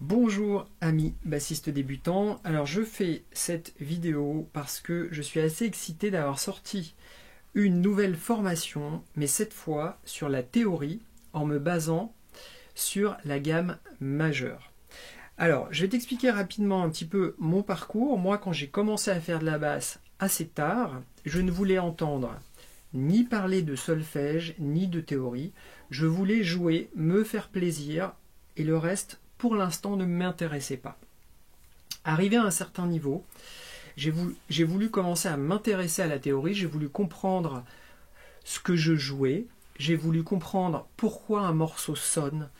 Bonjour amis bassistes débutants, alors je fais cette vidéo parce que je suis assez excité d'avoir sorti une nouvelle formation, mais cette fois sur la théorie en me basant sur la gamme majeure. Alors je vais t'expliquer rapidement un petit peu mon parcours. Moi quand j'ai commencé à faire de la basse assez tard, je ne voulais entendre ni parler de solfège ni de théorie, je voulais jouer, me faire plaisir et le reste pour l'instant ne m'intéressait pas. Arrivé à un certain niveau, j'ai voulu commencer à m'intéresser à la théorie, j'ai voulu comprendre ce que je jouais, j'ai voulu comprendre pourquoi un morceau sonne,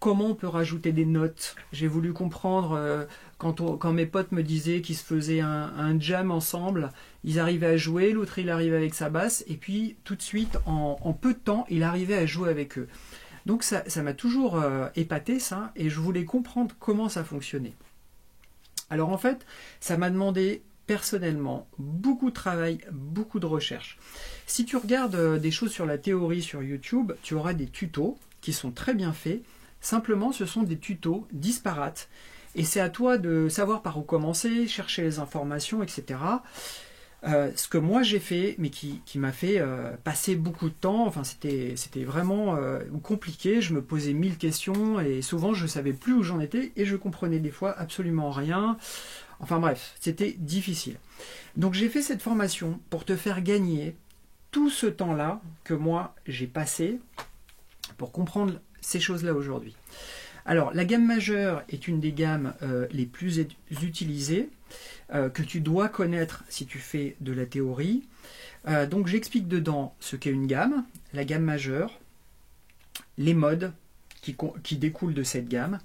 comment on peut rajouter des notes, j'ai voulu comprendre quand mes potes me disaient qu'ils se faisaient un jam ensemble, ils arrivaient à jouer, l'autre il arrivait avec sa basse, et puis tout de suite, en peu de temps, il arrivait à jouer avec eux. Donc ça m'a toujours épaté ça, et je voulais comprendre comment ça fonctionnait. Alors en fait, ça m'a demandé personnellement beaucoup de travail, beaucoup de recherche. Si tu regardes des choses sur la théorie sur YouTube, tu auras des tutos qui sont très bien faits. Simplement, ce sont des tutos disparates, et c'est à toi de savoir par où commencer, chercher les informations, etc. Ce que moi j'ai fait, mais qui m'a fait passer beaucoup de temps, enfin c'était vraiment compliqué, je me posais 1000 questions et souvent je ne savais plus où j'en étais et je comprenais des fois absolument rien. Enfin bref, c'était difficile. Donc j'ai fait cette formation pour te faire gagner tout ce temps-là que moi j'ai passé pour comprendre ces choses-là aujourd'hui. Alors la gamme majeure est une des gammes les plus utilisées, que tu dois connaître si tu fais de la théorie. Donc j'explique dedans ce qu'est une gamme, la gamme majeure, les modes qui découlent de cette gamme.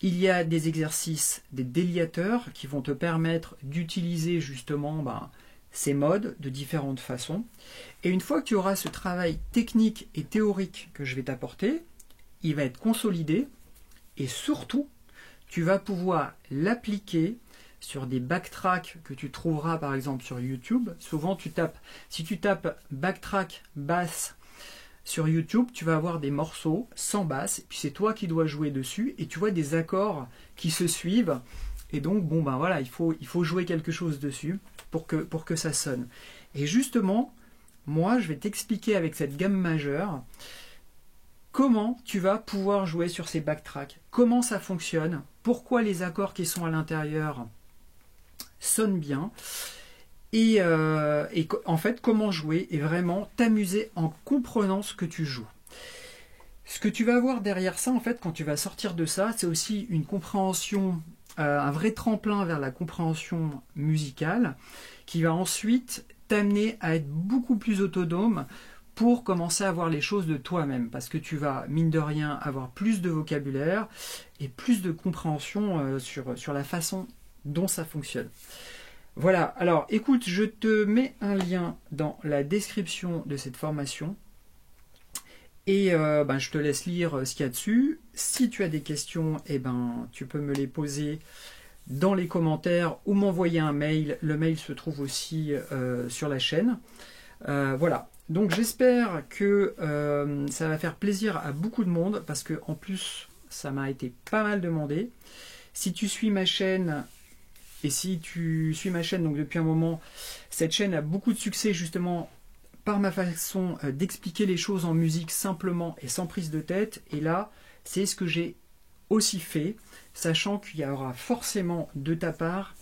Il y a des exercices, des déliateurs qui vont te permettre d'utiliser justement ces modes de différentes façons. Et une fois que tu auras ce travail technique et théorique que je vais t'apporter, il va être consolidé et surtout, tu vas pouvoir l'appliquer sur des backtracks que tu trouveras par exemple sur YouTube. Souvent, si tu tapes backtrack basse sur YouTube, tu vas avoir des morceaux sans basse, et puis c'est toi qui dois jouer dessus, et tu vois des accords qui se suivent. Et donc, voilà, il faut jouer quelque chose dessus pour que ça sonne. Et justement, moi, je vais t'expliquer avec cette gamme majeure comment tu vas pouvoir jouer sur ces backtracks, comment ça fonctionne, pourquoi les accords qui sont à l'intérieur sonnent bien, et en fait comment jouer et vraiment t'amuser en comprenant ce que tu joues. Ce que tu vas avoir derrière ça, en fait, quand tu vas sortir de ça, c'est aussi une compréhension, un vrai tremplin vers la compréhension musicale, qui va ensuite t'amener à être beaucoup plus autonome pour commencer à voir les choses de toi-même, parce que tu vas, mine de rien, avoir plus de vocabulaire et plus de compréhension sur la façon dont ça fonctionne. Voilà, alors écoute, je te mets un lien dans la description de cette formation, et je te laisse lire ce qu'il y a dessus. Si tu as des questions, tu peux me les poser dans les commentaires ou m'envoyer un mail. Le mail se trouve aussi sur la chaîne. Voilà. Donc j'espère que ça va faire plaisir à beaucoup de monde, parce que en plus ça m'a été pas mal demandé. Si tu suis ma chaîne, et si tu suis ma chaîne donc depuis un moment, cette chaîne a beaucoup de succès justement par ma façon d'expliquer les choses en musique simplement et sans prise de tête. Et là, c'est ce que j'ai aussi fait, sachant qu'il y aura forcément de ta part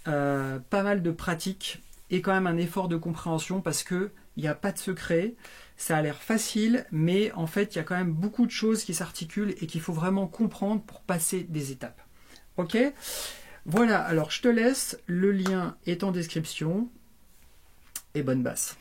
pas mal de pratique et quand même un effort de compréhension, parce que il n'y a pas de secret, ça a l'air facile, mais en fait il y a quand même beaucoup de choses qui s'articulent et qu'il faut vraiment comprendre pour passer des étapes. Ok ? Voilà, alors je te laisse, le lien est en description, et bonne basse.